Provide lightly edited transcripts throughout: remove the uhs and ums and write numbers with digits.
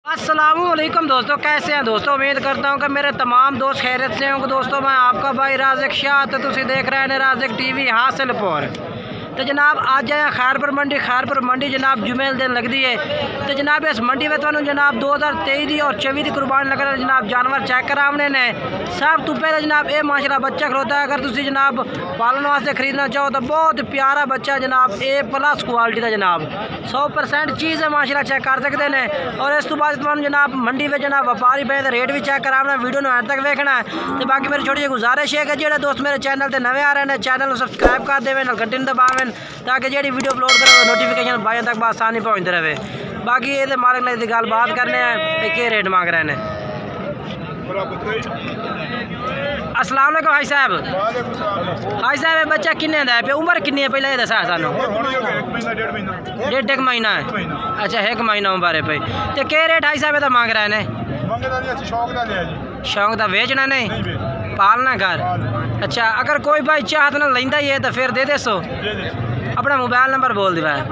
अस्सलामुअलैकुम दोस्तों, कैसे हैं दोस्तों। उम्मीद करता हूं कि मेरे तमाम दोस्त खैरियत से होंगे। दोस्तों मैं आपका भाई राज़िक शाह, तो तुम देख रहे हैं राज़िक टीवी हासिलपुर। तो जनाब आज आए खैरपुर मंडी जनाब जुमेल दिन लगती है। तो जनाब इस मंडी में तुहानू जनाब 2023 और 24 की कुर्बानी लगना जनाब जानवर चेक कराने ने। सब तो पहले जनाब ये माशाल्लाह बच्चा खड़ोता है। अगर तुम जनाब पालन वास्ते खरीदना चाहो तो बहुत प्यारा बच्चा जनाब A+ क्वालिटी का जनाब 100% चीज़ है माशाल्लाह, चेक कर सकते हैं। और इस तो बाद तुम जनाब मंडी में जनाब व्यापारी पे रेट भी चेक कराना, वीडियो में अंत तक देखना है। तो बाकी मेरी छोटी जी गुजारिश है कि जो दोस्त मेरे चैनल पर नवे आ रहे हैं चैनल को सब्सक्राइब कर देवे, घंटी दबावें ताकि जी वीडियो अपलोड करो नोटिफिकेशन भाइयों तक आसानी पहुँचते रहे। बाकी ये मालिक ने गल बात करने हैं कि रेट मांग रहे हैं। अस्सलाम वालेकुम भाई साहब। भाई साहब बच्चा किन्ने दा है, उम्र किन्नी है पहले ये दसा सानू। डेढ़ एक महीना है। अच्छा 1 महीना उम्र है भाई। तो क्या रेट भाई साहब का मांग रहे हैं? शौक का बेचना नहीं पालना घर। अच्छा अगर कोई भाई चाहत ना लेंदा ही है तो फिर दे दे सो। अपना मोबाइल नंबर बोल दिवा है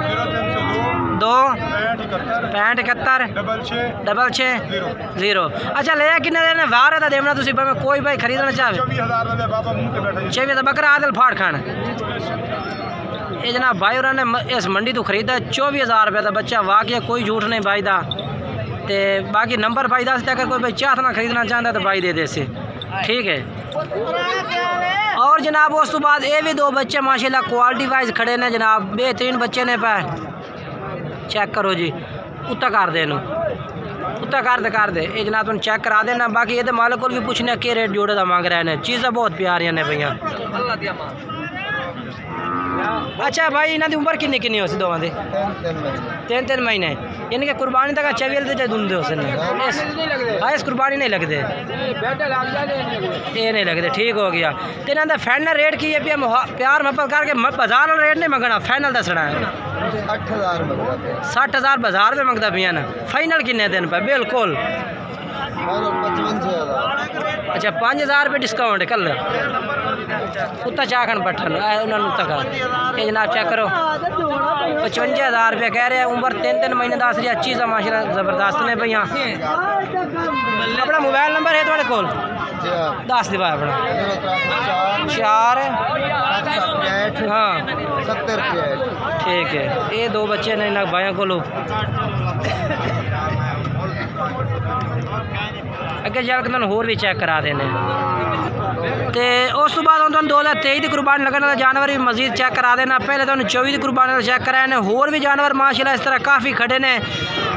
2 65 71 660 0। अच्छा ले किन्ने देने वार है देना तुसी कोई भाई खरीदना चाहे 24,000 बकरा आदल फाड़ खान। ये जनाब भाई और ने इस मंडी तो खरीदा 24,000 रुपये का बच्चा। वाकई कोई झूठ नहीं भाई दा। ते बाकी नंबर भाई दस अगर कोई भाई चाहत ना खरीदना चाहता तो भाई दे दे से, ठीक है। और जनाब उस तो बाद ये भी 2 बच्चे माशाल्लाह क्वालिटी वाइज खड़े ने जनाब, बेहतरीन बच्चे ने पे चेक करो जी। उत्ता कर दे उत्ता कर दे ये जनाब तुम चेक करा देना। बाकी ये मालिक को भी पूछने के रेट जोड़े का मांग रहे हैं। चीज़ें बहुत प्यारियां ने भैया। अच्छा भाई इन्हों की उम्र किन्नी किन्नी हो सी दोवां दी? 3 महीने। यानी कि कुर्बानी तक चवेल दूंदे हो इस कुर्बानी नहीं लगते, ये नहीं लगते, ठीक हो गया। तो इन्हों का फाइनल रेट की है प्यार मोहब्बत करके बाजार वाला रेट नहीं मंगना, फाइनल दसना है 60,000 बाजार में मंगता पिया ना। फाइनल किन्ने दिन पे बिल्कुल? अच्छा 5,000 रुपये डिस्काउंट कल उत्ता चाखन पट्ठन उन्होंने ये जनाब चेक करो 55,000 रुपये कह रहे हैं। उम्र 3 महीने दस रही अच्छी सा माशाल्लाह ज़बरदस्त ने भैया। अपना मोबाइल नंबर है थोड़े कोल दस दिवा अपना 4 हाँ 70 ठीक है। ये 2 बच्चे ने इन्होंने भाइयों को अगे चल के होर भी चेक करा देने। तो उस तो बाद 2023 की कुर्बानी लगने वाले जानवर भी मजीद चेक करा देना। पहले तो 24 की कुर्बानी चेक कराए ने। होर भी जानवर माशाल्लाह इस तरह काफ़ी खड़े ने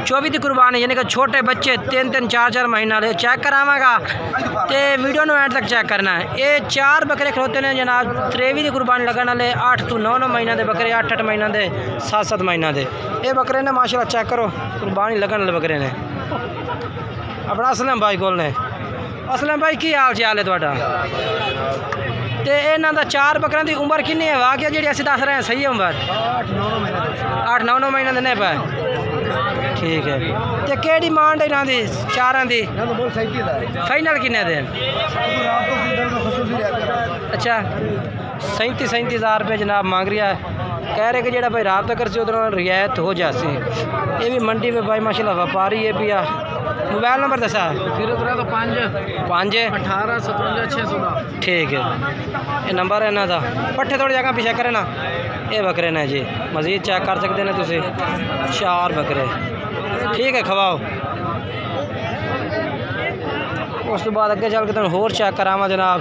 24 की कुर्बानी, यानी कि छोटे बच्चे 3 4 महीना ले चेक करावागा। तो वीडियो में एंड तक चेक करना है। ये 4 बकरे खड़ोते हैं जनाब 23 की कुर्बानी लगने वाले 8 तो 9 महीना के बकरे, 8 महीना के 7 महीना के ये बकरे ने माशाल्लाह चेक करो कुर्बानी लगने वाले बकरे ने। अपना असलम भाई कोल ने। असलम भाई की हाल चाल है थोड़ा? तो इन्हों का 4 बकरों की उम्र कितनी है? वाकई जी असं दस रहे हैं सही है उम्र 8-9 महीने देने पे, ठीक है। तो क्या डिमांड है इन्हों की 4 की? फाइनल किन्ने दिन? अच्छा 37,000 रुपये जनाब मांग रहा है। कह रहे कि जो भाई रबता कर से उधर रियायत हो जाती। ये भी मंडी में भाई माशाल्लाह व्यापारी है भैया। मोबाइल नंबर दसा 05 18 57 616, ठीक है। ये नंबर है इन्हों का। पट्ठे थोड़ी जगह पीछे करे ना। ये बकरे ने जी मजीद चेक कर सकते हैं तुम 4 बकरे, ठीक है। खवाओ उस तो बाद अगे चल के तुम होर चेक करावा जनाब।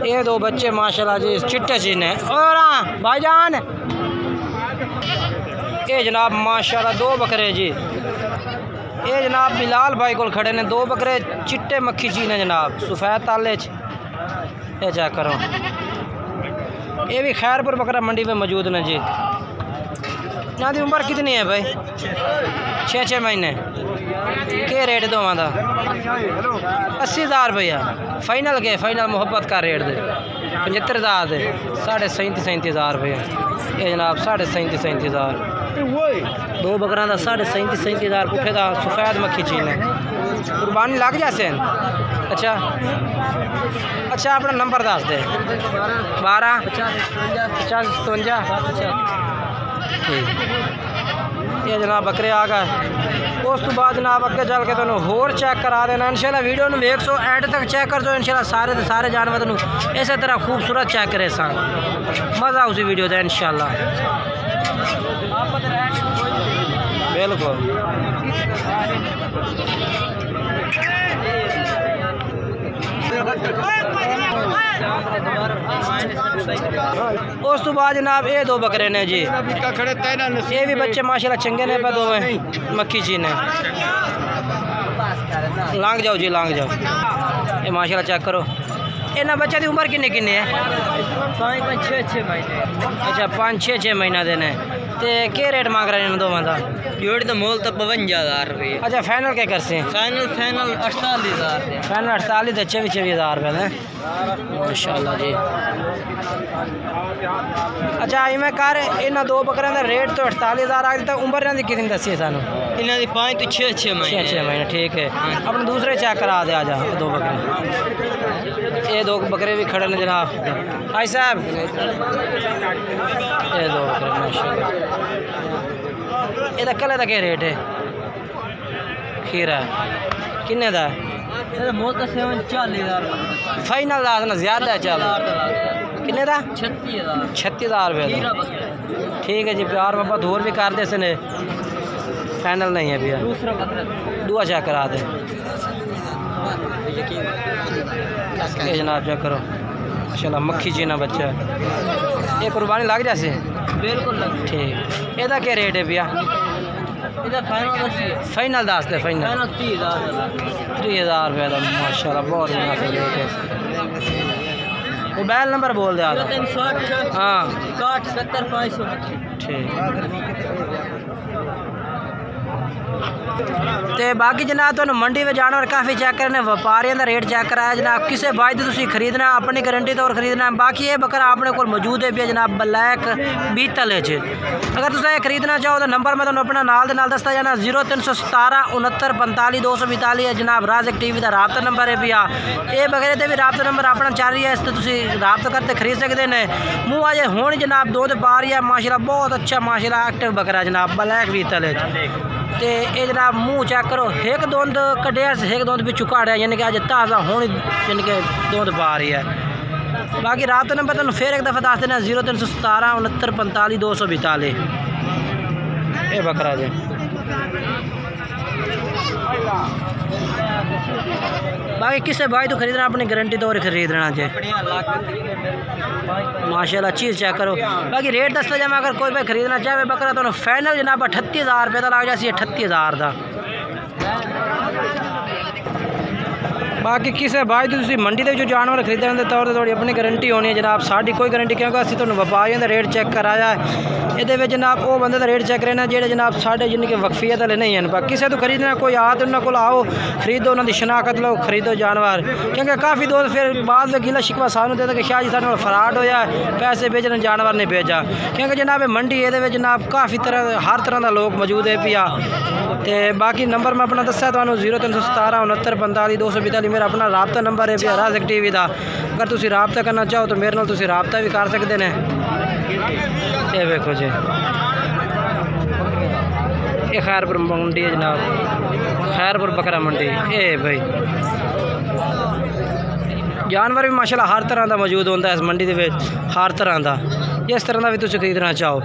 ये 2 बच्चे माशाल्लाह जी चिट्टे चीज ने। और भाईजान ये जनाब माशाल्लाह 2 बकरे जी। ये जनाब बिलाल भाई को खड़े ने 2 बकरे चिट्टे मक्खी चीज ने जनाब सफ़ेद ताले ये चेक करो। ये भी खैरपुर बकरा मंडी में मौजूद ने जी। यहाँ की उम्र कितनी है भाई? 6 महीने। क्या रेट दोवां का? 80,000 भैया। फाइनल के फाइनल मोहब्बत का रेट दे 75,000 दे 37,000 रुपये। ये जनाब 37,000 2 बकरा का 37,000 पुठे का सफ़ेद मक्खी चीन है। कुर्बानी लग जासे। अच्छा अच्छा अपना नंबर दस दे 12 50 57 ठीक। ये जनाब बकरे आ गए। उस तो बाद जनाब अगे चल के तुहानू होर चेक करा देना इंशाल्लाह। वीडियो में वेख सो एंड तक चेक कर दो इंशाल्लाह। सारे के सारे जानवर तुहानू इस तरह खूबसूरत चेक करे सा मज़ा उसी वीडियो का इंशाल्लाह। बिल्कुल उस तो बाद जनाब ये दो बकरे ने जी, ये भी बच्चे माशाल्लाह चंगे ने पे दोवें मक्खी जी ने। लांग जाओ जी लांग जाओ। ये माशाल्लाह चेक करो। इन्होंने बच्चे की उम्र किन्नी किन्नी है? 5-6 महीने। अच्छा 5-6 महीना दे ने। ते क्या रेट मांग रहे हैं इन दोवां दा? जोड़ी तो मोल तो 52,000 रुपये। अच्छा फाइनल क्या कर से? फाइनल 48,000। फाइनल 48 24,000 रुपये ने माशाल्लाह जी। अच्छा इवें कर इन्होंने दो बकरियों का रेट तो 48,000 आ दिता। उम्र इन्हों की कितनी दसी है सानू? इन्हों की 5 तो 6 महीने। 6 महीने ठीक है। अपने दूसरे चेक करा दे आ जा दो बकरे। ये दो बकरे भी खड़े ने जनाब भाई साहब। ये दो बकरे माशाल्लाह। ये कल का क्या रेट है? खीरा किन्ने दा? मोल तो 40,000 फाइनल दा ना ज़्यादा है। चल किन्ने दा? 36,000 रुपये दा। ठीक है जी प्यार मोहब्बत होर भी कर दे सने। फाइनल नहीं है भैया। दूसरा चेक करा दे ये जनाब चेक करो माशाल्लाह मक्खी चीना बच्चा। ये कुर्बानी लग जाए? बिल्कुल ठीक। ਇਹਦਾ क्या रेट है भैया? फाइनल दस दे। फाइनल 30,000 रुपये का माशाल्लाह बहुत मुनासिब रेट है। मोबाइल नंबर बोल दे। हाँ 67,500। ठीक। तो बाकी जनाब तो मंडी में जानवर काफ़ी चेक करने व्यापारियों का रेट चेक कराया जनाब। किसी भाई तो तुम खरीदना अपनी गारंटी तौर खरीदना। बाकी ये बकरा अपने को मौजूद है भी जनाब ब्लैक बीतल है। अगर तुम खरीदना चाहो तो नंबर मैं तुम्हें अपना नाल दे नाल दसता जाना 0317 69 45 242 है जनाब। राज़क टीवी का राबता नंबर है भैया। ये बकरे से भी राबता नंबर अपना चल रही है। इस राबता करते खरीद सकते हैं। मूँह अजे हूँ जनाब दूध पा रही है माशाल्लाह बहुत अच्छा माशाल्लाह एक्टिव बकरा जनाब ब्लैक बीतल है। तो ये जनाब मुँह चेक करो एक दूध कटिया एक दूध भी चुकाड़ा यानी कि अज ताज़ा होनी यानी कि दूध पा रही है। बाकी रात नंबर तुम फिर एक दफ़ा दस देना 0317 69 45 242 ये बकरा जी। बाकी किसी भाई तो खरीदना अपनी गारंटी तौर खरीदना चाहिए माशाल्लाह चीज़ चेक करो। बाकी रेट दसता जाए अगर कोई भाई खरीदना चाहे बकरा तो फाइनल जनाब 38,000 रुपये का लग जाए 38,000 का। बाकी किसी भाई तो मंडी के जो जानवर खरीदने के तौर पर थोड़ी अपनी गारंटी होनी है जनाब। साड़ी कोई गारंटी क्योंकि असं तो व्यापारियों का रेट चेक कराया ये जनाब वो बंदे का रेट चेक करना जेडे जनाब साढ़े जिनके वक्फियत वाले नहीं हैं। बाकी किसी तो खरीदना कोई आ तो उन्होंने को आओ खरीदो उन्होंने शनाख्त लो खरीदो जानवर। क्योंकि काफ़ी दोस्त फिर बाद में गिला शिकवा सानू देते कि शाह जी साढ़े फ्रॉड होया पैसे भेजने जानवर नहीं भेजा। क्योंकि जनाब मंडी ये जनाब काफ़ी तरह हर तरह का लोग मौजूद है पिया। तो बाकी नंबर मैं अपना दसा तो 0317 69 45 242 मेरा अपना राबता नंबर है भैया राज़क टीवी का। अगर तुम राबता करना चाहो तो मेरे नाल तुम राबता भी कर सकते हैं। ये देखो जी ये खैरपुर मंडी है जनाब खैरपुर बकरा मंडी। ये भाई जानवर भी माशाल्लाह हर तरह का मौजूद होता है इस मंडी के हर तरह का जिस तरह का भी तुम खरीदना चाहो।